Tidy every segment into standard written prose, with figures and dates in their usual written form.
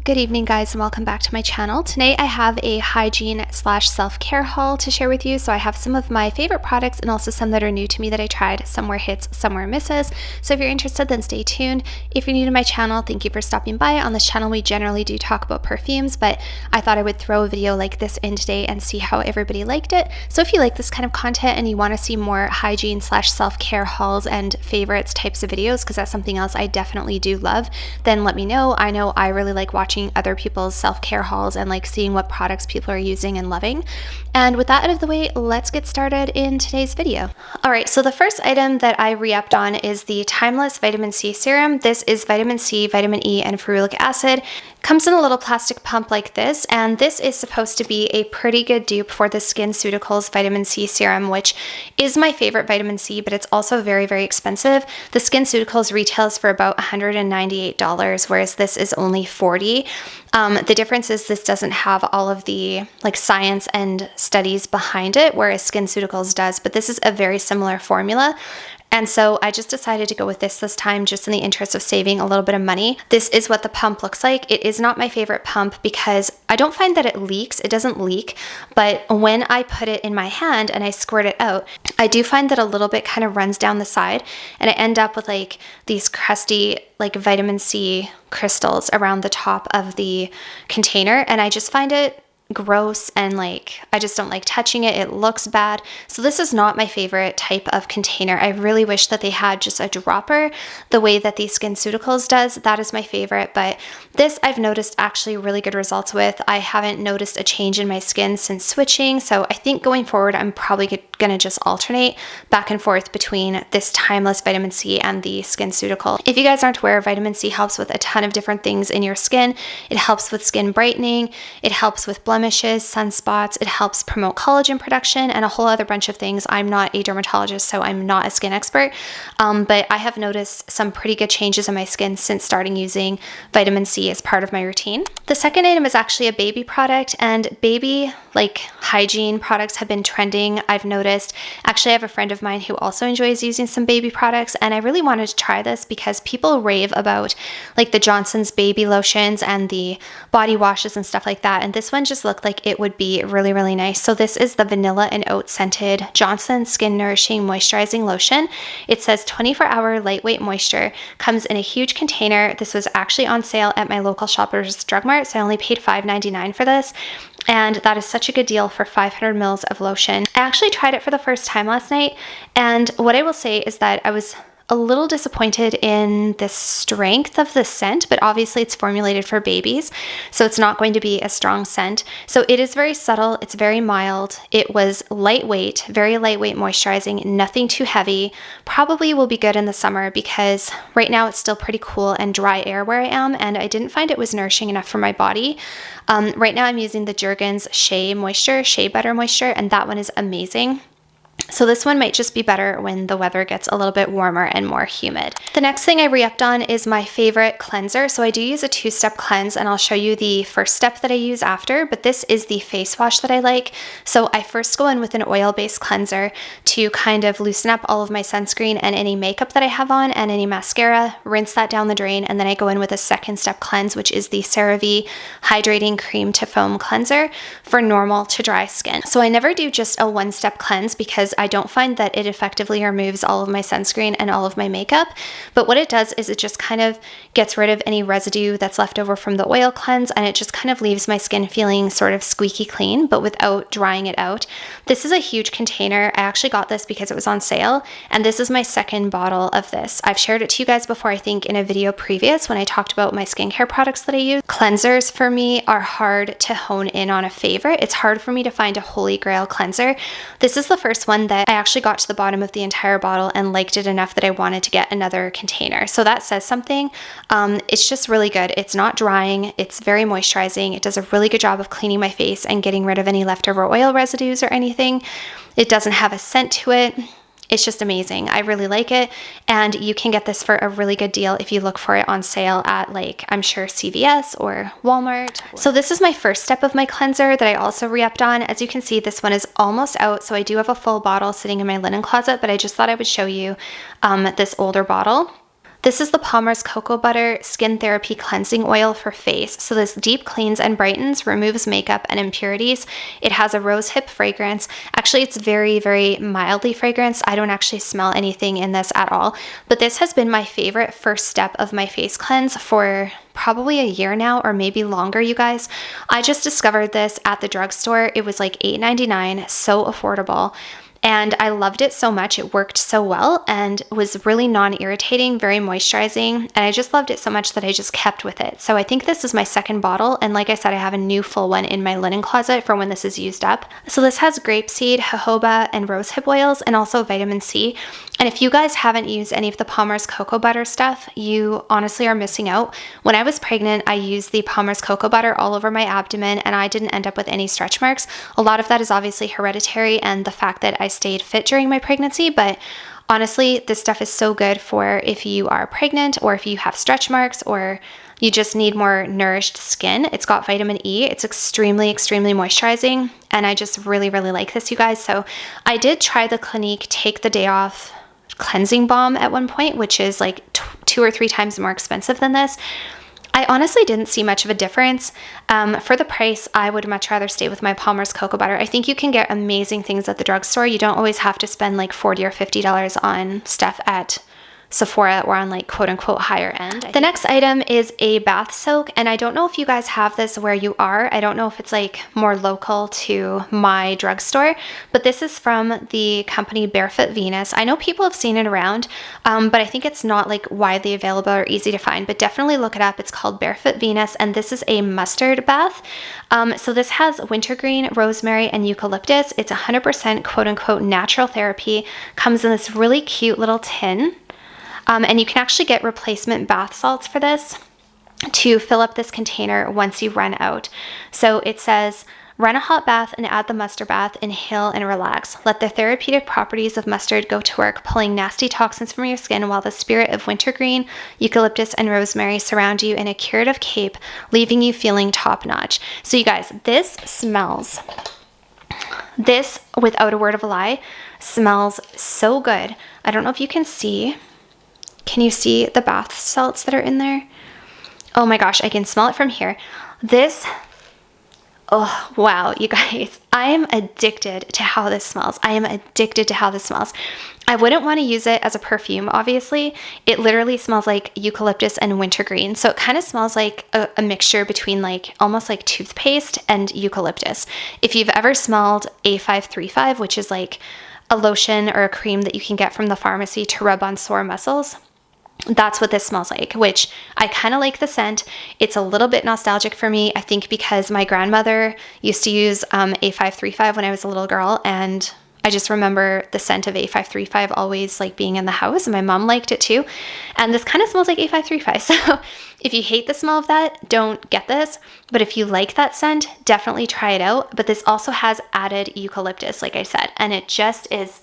Good evening, guys, and welcome back to my channel. Tonight I have a hygiene slash self-care haul to share with you. So I have some of my favorite products and also some that are new to me that I tried. Somewhere hits, somewhere misses. So if you're interested, then stay tuned. If you're new to my channel, thank you for stopping by. On this channel, we generally do talk about perfumes, but I thought I would throw a video like this in today and see how everybody liked it. So if you like this kind of content and you want to see more hygiene slash self-care hauls and favorites types of videos, because that's something else I definitely do love, then let me know. I know I really like watching other people's self-care hauls and like seeing what products people are using and loving. And with that out of the way, let's get started in today's video. All right, so the first item that I re-upped on is the Timeless Vitamin C Serum. This is vitamin C, vitamin E, and ferulic acid. Comes in a little plastic pump like this, and this is supposed to be a pretty good dupe for the SkinCeuticals Vitamin C Serum, which is my favorite vitamin C, but it's also very, very expensive. The SkinCeuticals retails for about $198, whereas this is only $40. The difference is this doesn't have all of the like science and studies behind it, whereas SkinCeuticals does, but this is a very similar formula. And so I just decided to go with this time just in the interest of saving a little bit of money. This is what the pump looks like. It is not my favorite pump because I don't find that it leaks. It doesn't leak, but when I put it in my hand and I squirt it out, I do find that a little bit kind of runs down the side and I end up with like these crusty like vitamin C crystals around the top of the container, and I just find it gross and like I just don't like touching it. It looks bad. So this is not my favorite type of container. I really wish that they had just a dropper the way that the SkinCeuticals does. That is my favorite, but this I've noticed actually really good results with. I haven't noticed a change in my skin since switching, so I think going forward I'm probably gonna just alternate back and forth between this Timeless Vitamin C and the SkinCeutical. If you guys aren't aware, vitamin C helps with a ton of different things in your skin. It helps with skin brightening, it helps with blemishes, sunspots, it helps promote collagen production, and a whole other bunch of things. I'm not a dermatologist, so I'm not a skin expert, but I have noticed some pretty good changes in my skin since starting using vitamin C as part of my routine. The second item is actually a baby product, and baby like hygiene products have been trending. I've noticed. Actually, I have a friend of mine who also enjoys using some baby products, and I really wanted to try this because people rave about like the Johnson's baby lotions and the body washes and stuff like that, and this one just looked like it would be really, really nice. So this is the vanilla and oat scented Johnson Skin Nourishing Moisturizing Lotion. It says 24-hour lightweight moisture, comes in a huge container. This was actually on sale at my local Shoppers Drug Mart, so I only paid $5.99 for this. And that is such a good deal for 500 mils of lotion. I actually tried it for the first time last night, and what I will say is that I was a little disappointed in the strength of the scent, but obviously it's formulated for babies, so it's not going to be a strong scent. So it is very subtle, it's very mild. It was lightweight, very lightweight moisturizing, nothing too heavy. Probably will be good in the summer because right now it's still pretty cool and dry air where I am, and I didn't find it was nourishing enough for my body. Right now I'm using the Jergens Shea Butter Moisture, and that one is amazing. So this one might just be better when the weather gets a little bit warmer and more humid. The next thing I re-upped on is my favorite cleanser. So I do use a two-step cleanse, and I'll show you the first step that I use after, but this is the face wash that I like. So I first go in with an oil-based cleanser to kind of loosen up all of my sunscreen and any makeup that I have on and any mascara, rinse that down the drain, and then I go in with a second step cleanse, which is the CeraVe Hydrating Cream to Foam Cleanser for normal to dry skin. So I never do just a one-step cleanse because I don't find that it effectively removes all of my sunscreen and all of my makeup, but what it does is it just kind of gets rid of any residue that's left over from the oil cleanse, and it just kind of leaves my skin feeling sort of squeaky clean, but without drying it out. This is a huge container. I actually got this because it was on sale, and this is my second bottle of this. I've shared it to you guys before, I think in a video previous when I talked about my skincare products that I use. Cleansers for me are hard to hone in on a favorite. It's hard for me to find a holy grail cleanser. This is the first one that I actually got to the bottom of the entire bottle and liked it enough that I wanted to get another container. So that says something. It's just really good. It's not drying. It's very moisturizing. It does a really good job of cleaning my face and getting rid of any leftover oil residues or anything. It doesn't have a scent to it. It's just amazing. I really like it, and you can get this for a really good deal if you look for it on sale at like, I'm sure CVS or Walmart. So this is my first step of my cleanser that I also re-upped on. As you can see, this one is almost out, so I do have a full bottle sitting in my linen closet, but I just thought I would show you this older bottle. This is the Palmer's Cocoa Butter Skin Therapy Cleansing Oil for face. So this deep cleans and brightens, removes makeup and impurities. It has a rose hip fragrance. Actually, it's very, very mildly fragranced. I don't actually smell anything in this at all. But this has been my favorite first step of my face cleanse for probably a year now, or maybe longer, you guys. I just discovered this at the drugstore. It was like $8.99, so affordable. And I loved it so much. It worked so well and was really non-irritating, very moisturizing. And I just loved it so much that I just kept with it. So I think this is my second bottle. And like I said, I have a new full one in my linen closet for when this is used up. So this has grapeseed, jojoba, and rosehip oils, and also vitamin C. And if you guys haven't used any of the Palmer's Cocoa Butter stuff, you honestly are missing out. When I was pregnant, I used the Palmer's Cocoa Butter all over my abdomen, and I didn't end up with any stretch marks. A lot of that is obviously hereditary and the fact that I stayed fit during my pregnancy, but honestly, this stuff is so good for if you are pregnant or if you have stretch marks or you just need more nourished skin. It's got vitamin E. It's extremely, extremely moisturizing, and I just really, really like this, you guys. So I did try the Clinique Take the Day Off cleansing balm at one point, which is like 2 or 3 times more expensive than this. I honestly didn't see much of a difference. For the price, I would much rather stay with my Palmer's Cocoa Butter. I think you can get amazing things at the drugstore. You don't always have to spend like $40 or $50 on stuff at Sephora or on like quote unquote higher end. The next item is a bath soak, and I don't know if you guys have this where you are. I don't know if it's like more local to my drugstore, but this is from the company Barefoot Venus. I know people have seen it around, but I think it's not like widely available or easy to find, but definitely look it up. It's called Barefoot Venus, and this is a mustard bath. So this has wintergreen, rosemary, and eucalyptus. It's 100% quote unquote natural therapy. Comes in this really cute little tin. And you can actually get replacement bath salts for this to fill up this container once you run out. So it says, run a hot bath and add the mustard bath, inhale and relax. Let the therapeutic properties of mustard go to work, pulling nasty toxins from your skin while the spirit of wintergreen, eucalyptus, and rosemary surround you in a curative cape, leaving you feeling top notch. So you guys, this, without a word of a lie, smells so good. I don't know if you can see. Can you see the bath salts that are in there? Oh my gosh, I can smell it from here. This, oh wow, you guys, I am addicted to how this smells. I am addicted to how this smells. I wouldn't want to use it as a perfume, obviously. It literally smells like eucalyptus and wintergreen. So it kind of smells like a mixture between like almost like toothpaste and eucalyptus. If you've ever smelled A535, which is like a lotion or a cream that you can get from the pharmacy to rub on sore muscles, that's what this smells like, which I kind of like the scent. It's a little bit nostalgic for me, I think, because my grandmother used to use A535 when I was a little girl, and I just remember the scent of A535 always like being in the house, and my mom liked it too. And this kind of smells like A535. So if you hate the smell of that, don't get this. But if you like that scent, definitely try it out. But this also has added eucalyptus, like I said, and it just is,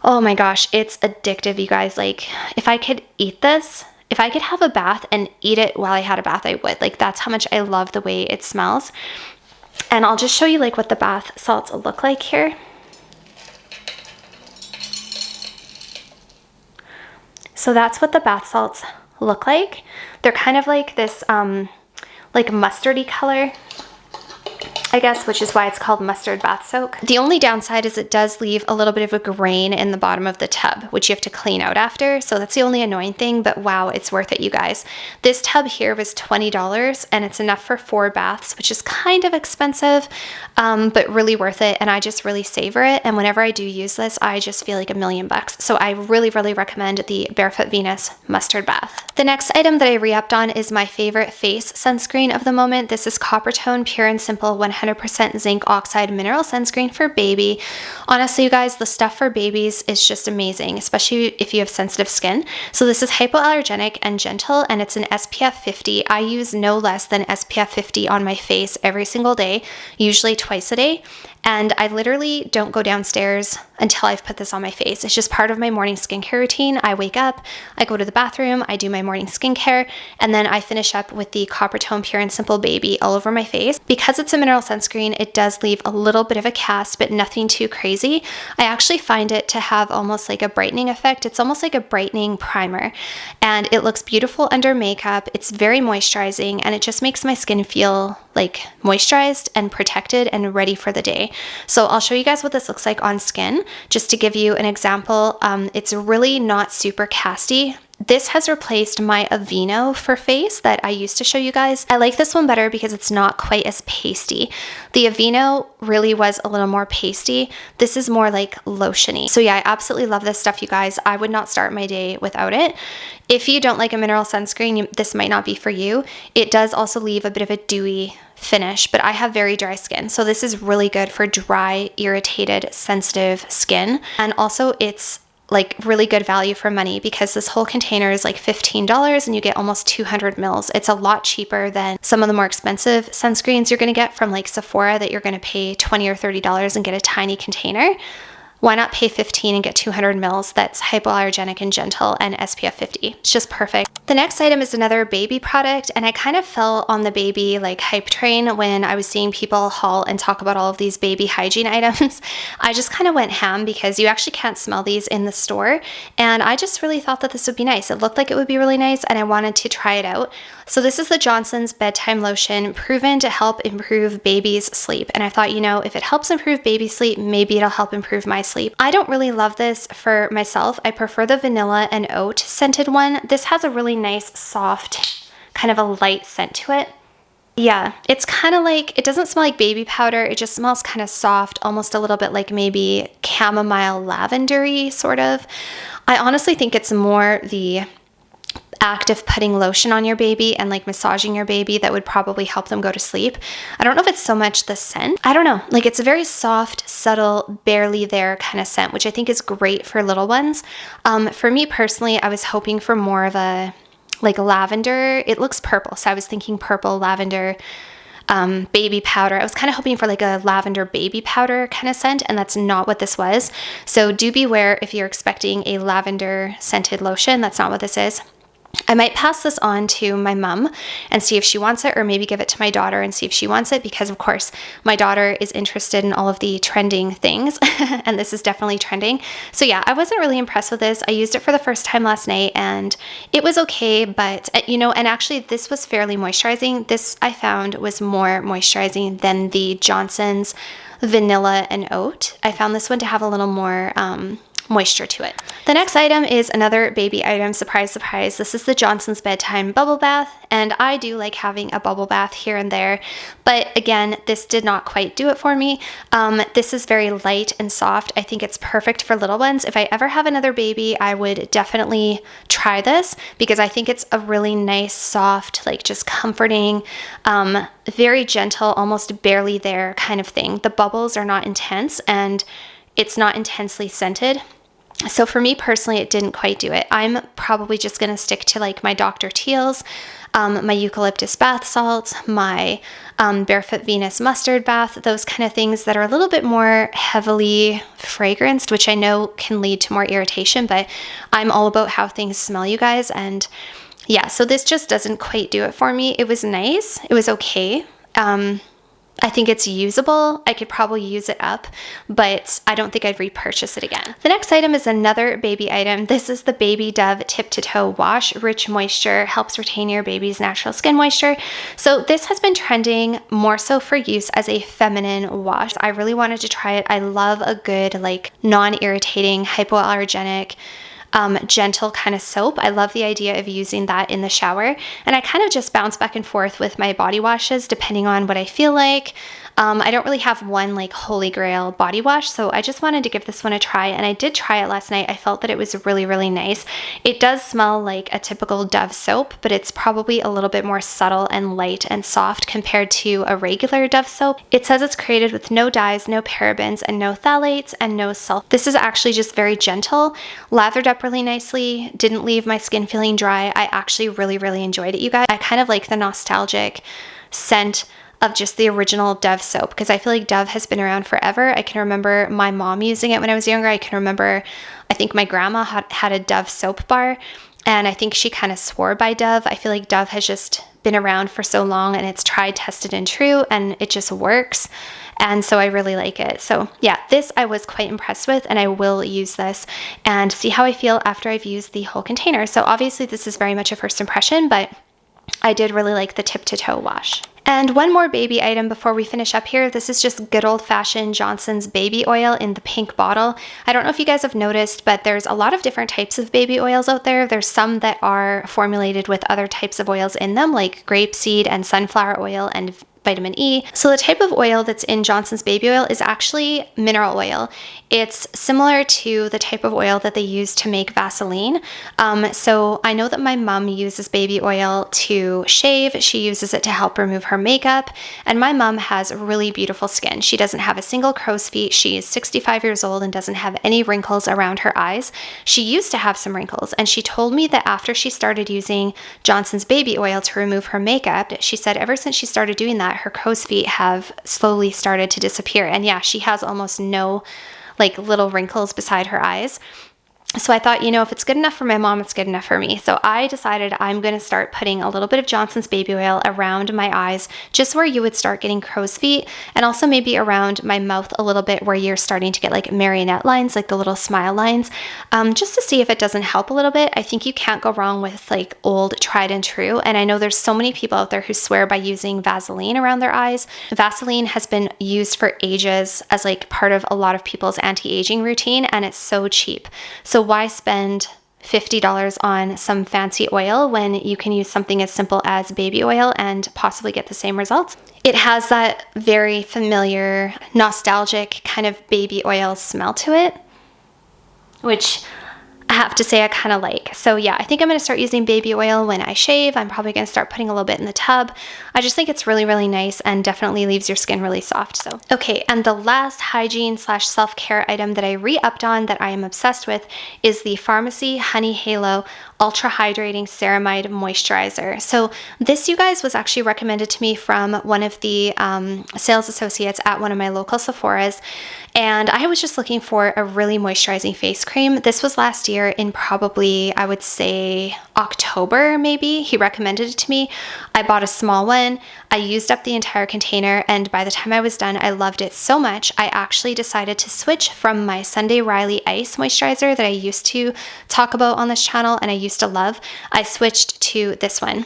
oh my gosh, it's addictive, you guys. Like, if I could eat this, if I could have a bath and eat it while I had a bath, I would. Like, that's how much I love the way it smells. And I'll just show you like what the bath salts look like here. So that's what the bath salts look like. They're kind of like this like mustardy color, I guess, which is why it's called mustard bath soak. The only downside is it does leave a little bit of a grain in the bottom of the tub, which you have to clean out after. So that's the only annoying thing, but wow, it's worth it, you guys. This tub here was $20 and it's enough for 4 baths, which is kind of expensive, but really worth it. And I just really savor it. And whenever I do use this, I just feel like $1,000,000. So I really, really recommend the Barefoot Venus mustard bath. The next item that I re-upped on is my favorite face sunscreen of the moment. This is Coppertone Pure and Simple 100% zinc oxide mineral sunscreen for baby. Honestly, you guys, the stuff for babies is just amazing, especially if you have sensitive skin. So this is hypoallergenic and gentle, and it's an SPF 50. I use no less than SPF 50 on my face every single day, usually twice a day. And I literally don't go downstairs until I've put this on my face. It's just part of my morning skincare routine. I wake up, I go to the bathroom, I do my morning skincare, and then I finish up with the Copper Tone Pure and Simple Baby all over my face. Because it's a mineral sunscreen, it does leave a little bit of a cast, but nothing too crazy. I actually find it to have almost like a brightening effect. It's almost like a brightening primer, and it looks beautiful under makeup. It's very moisturizing, and it just makes my skin feel like moisturized and protected and ready for the day. So I'll show you guys what this looks like on skin, just to give you an example. It's really not super casty. This has replaced my Aveeno for face that I used to show you guys. I like this one better because it's not quite as pasty. The Aveeno really was a little more pasty. This is more like lotiony. So yeah, I absolutely love this stuff, you guys. I would not start my day without it. If you don't like a mineral sunscreen, this might not be for you. It does also leave a bit of a dewy finish, but I have very dry skin, so this is really good for dry, irritated, sensitive skin. And also it's like really good value for money because this whole container is like $15 and you get almost 200 mils. It's a lot cheaper than some of the more expensive sunscreens you're going to get from like Sephora that you're going to pay $20 or $30 and get a tiny container. Why not pay $15 and get 200 mils that's hypoallergenic and gentle and SPF 50? It's just perfect. The next item is another baby product, and I kind of fell on the baby like hype train when I was seeing people haul and talk about all of these baby hygiene items. I just kind of went ham because you actually can't smell these in the store, and I just really thought that this would be nice. It looked like it would be really nice, and I wanted to try it out. So this is the Johnson's Bedtime Lotion, proven to help improve baby's sleep. And I thought, you know, if it helps improve baby sleep, maybe it'll help improve my sleep. I don't really love this for myself. I prefer the vanilla and oat scented one. This has a really nice, soft, kind of a light scent to it. Yeah, it's kind of like, it doesn't smell like baby powder. It just smells kind of soft, almost a little bit like maybe chamomile lavendery sort of. I honestly think it's more the active putting lotion on your baby and like massaging your baby that would probably help them go to sleep. I don't know if it's so much the scent. I don't know. Like it's a very soft, subtle, barely there kind of scent, which I think is great for little ones. For me personally, I was hoping for more of a like lavender. It looks purple, so I was thinking purple, lavender, baby powder. I was kind of hoping for like a lavender baby powder kind of scent, and that's not what this was. So do beware if you're expecting a lavender scented lotion. That's not what this is. I might pass this on to my mom and see if she wants it, or maybe give it to my daughter and see if she wants it, because of course my daughter is interested in all of the trending things and this is definitely trending. So yeah, I wasn't really impressed with this. I used it for the first time last night and it was okay, but you know, and actually this was fairly moisturizing. This I found was more moisturizing than the Johnson's vanilla and oat. I found this one to have a little more moisture to it. The next item is another baby item. Surprise, surprise. This is the Johnson's Bedtime Bubble Bath, and I do like having a bubble bath here and there, but again, this did not quite do it for me. This is very light and soft. I think it's perfect for little ones. If I ever have another baby, I would definitely try this because I think it's a really nice, soft, like just comforting, very gentle, almost barely there kind of thing. The bubbles are not intense and it's not intensely scented. So for me personally, it didn't quite do it. I'm probably just going to stick to like my Dr. Teal's, my eucalyptus bath salts, my Barefoot Venus mustard bath, those kind of things that are a little bit more heavily fragranced, which I know can lead to more irritation, but I'm all about how things smell, you guys. And yeah, so this just doesn't quite do it for me. It was nice. It was okay. I think it's usable. I could probably use it up, but I don't think I'd repurchase it again. The next item is another baby item. This is the Baby Dove Tip to Toe Wash. Rich moisture, helps retain your baby's natural skin moisture. So this has been trending more so for use as a feminine wash. I really wanted to try it. I love a good like non-irritating, hypoallergenic, gentle kind of soap. I love the idea of using that in the shower, and I kind of just bounce back and forth with my body washes depending on what I feel like. I don't really have one like holy grail body wash, so I just wanted to give this one a try, and I did try it last night. I felt that it was really, really nice. It does smell like a typical Dove soap, but it's probably a little bit more subtle and light and soft compared to a regular Dove soap. It says it's created with no dyes, no parabens, and no phthalates, and no sulfur. This is actually just very gentle, lathered up really nicely, didn't leave my skin feeling dry. I actually really, really enjoyed it, you guys. I kind of like the nostalgic scent of just the original Dove soap, because I feel like Dove has been around forever. I can remember my mom using it when I was younger. I can remember, I think my grandma had a Dove soap bar, and I think she kind of swore by Dove. I feel like Dove has just been around for so long, and it's tried, tested, and true, and it just works. And so I really like it. So yeah, this I was quite impressed with, and I will use this and see how I feel after I've used the whole container. So obviously this is very much a first impression, but I did really like the tip to toe wash. And one more baby item before we finish up here. This is just good old-fashioned Johnson's baby oil in the pink bottle. I don't know if you guys have noticed, but there's a lot of different types of baby oils out there. There's some that are formulated with other types of oils in them, like grapeseed and sunflower oil and vitamin E. So the type of oil that's in Johnson's baby oil is actually mineral oil. It's similar to the type of oil that they use to make Vaseline. So I know that my mom uses baby oil to shave. She uses it to help remove her makeup. And my mom has really beautiful skin. She doesn't have a single crow's feet. She is 65 years old and doesn't have any wrinkles around her eyes. She used to have some wrinkles, and she told me that after she started using Johnson's baby oil to remove her makeup, she said ever since she started doing that, her crow's feet have slowly started to disappear. And yeah, she has almost no like little wrinkles beside her eyes. So I thought, you know, if it's good enough for my mom, it's good enough for me. So I decided I'm going to start putting a little bit of Johnson's baby oil around my eyes, just where you would start getting crow's feet, and also maybe around my mouth a little bit where you're starting to get like marionette lines, like the little smile lines, just to see if it doesn't help a little bit. I think you can't go wrong with like old tried and true. And I know there's so many people out there who swear by using Vaseline around their eyes. Vaseline has been used for ages as like part of a lot of people's anti-aging routine, and it's so cheap. So why spend $50 on some fancy oil when you can use something as simple as baby oil and possibly get the same results? It has that very familiar, nostalgic kind of baby oil smell to it, which I have to say I kind of like. So yeah, I think I'm going to start using baby oil when I shave. I'm probably going to start putting a little bit in the tub. I just think it's really, really nice and definitely leaves your skin really soft. So, okay. And the last hygiene / self-care item that I re-upped on that I am obsessed with is the Pharmacy Honey Halo Ultra Hydrating Ceramide Moisturizer. So this, you guys, was actually recommended to me from one of the sales associates at one of my local Sephora's. And I was just looking for a really moisturizing face cream. This was last year in probably, I would say, October maybe. He recommended it to me. I bought a small one. I used up the entire container, and by the time I was done, I loved it so much, I actually decided to switch from my Sunday Riley Ice moisturizer that I used to talk about on this channel and I used to love. I switched to this one.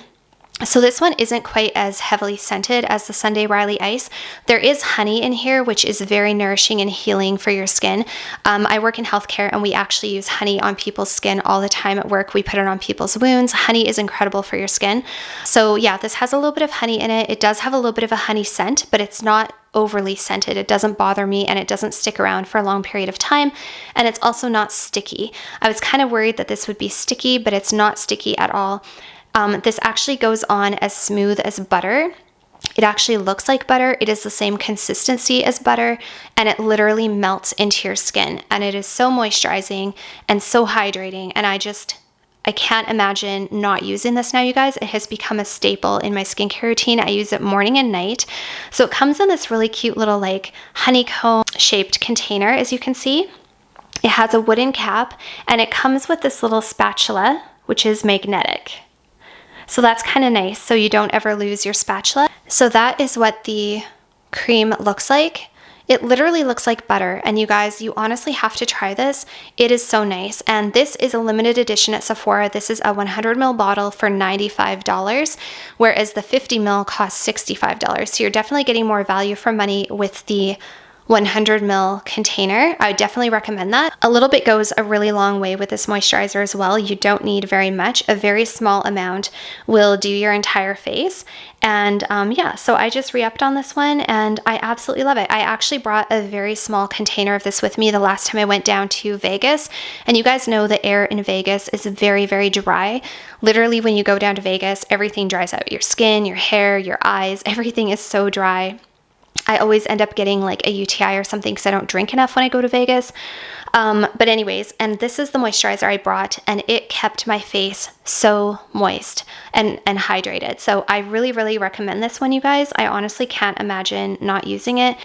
So this one isn't quite as heavily scented as the Sunday Riley Ice. There is honey in here, which is very nourishing and healing for your skin. I work in healthcare, and we actually use honey on people's skin all the time at work. We put it on people's wounds. Honey is incredible for your skin. So yeah, this has a little bit of honey in it. It does have a little bit of a honey scent, but it's not overly scented. It doesn't bother me, and it doesn't stick around for a long period of time, and it's also not sticky. I was kind of worried that this would be sticky, but it's not sticky at all. This actually goes on as smooth as butter. It actually looks like butter. It is the same consistency as butter, and it literally melts into your skin, and it is so moisturizing and so hydrating, and I can't imagine not using this now, you guys. It has become a staple in my skincare routine. I use it morning and night. So it comes in this really cute little like honeycomb shaped container, as you can see. It has a wooden cap, and it comes with this little spatula, which is magnetic. So that's kind of nice, so you don't ever lose your spatula. So that is what the cream looks like. It literally looks like butter, and you guys, you honestly have to try this. It is so nice, and this is a limited edition at Sephora. This is a 100 ml bottle for $95, whereas the 50 ml costs $65. So you're definitely getting more value for money with the 100 ml container. I would definitely recommend that. A little bit goes a really long way with this moisturizer as well. You don't need very much. A very small amount will do your entire face. And yeah, so I just re-upped on this one, and I absolutely love it. I actually brought a very small container of this with me the last time I went down to Vegas. And you guys know the air in Vegas is very, very dry. Literally, when you go down to Vegas, everything dries out. Your skin, your hair, your eyes, everything is so dry. I always end up getting like a UTI or something because I don't drink enough when I go to Vegas. But anyways, and this is the moisturizer I brought, and it kept my face so moist and hydrated. So I really, really recommend this one, you guys. I honestly can't imagine not using it.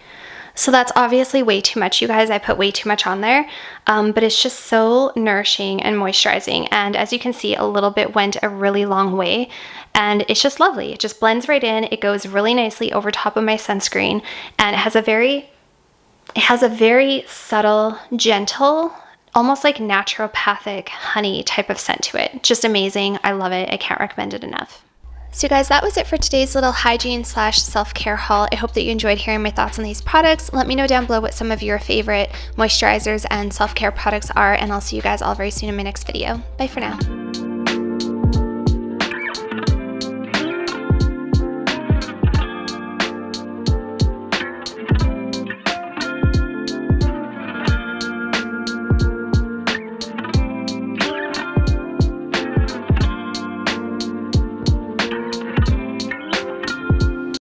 So that's obviously way too much, you guys. I put way too much on there, but it's just so nourishing and moisturizing. And as you can see, a little bit went a really long way, and it's just lovely. It just blends right in. It goes really nicely over top of my sunscreen, and it has a very subtle, gentle, almost like naturopathic honey type of scent to it. Just amazing. I love it. I can't recommend it enough. So guys, that was it for today's little hygiene / self-care haul. I hope that you enjoyed hearing my thoughts on these products. Let me know down below what some of your favorite moisturizers and self-care products are, and I'll see you guys all very soon in my next video. Bye for now.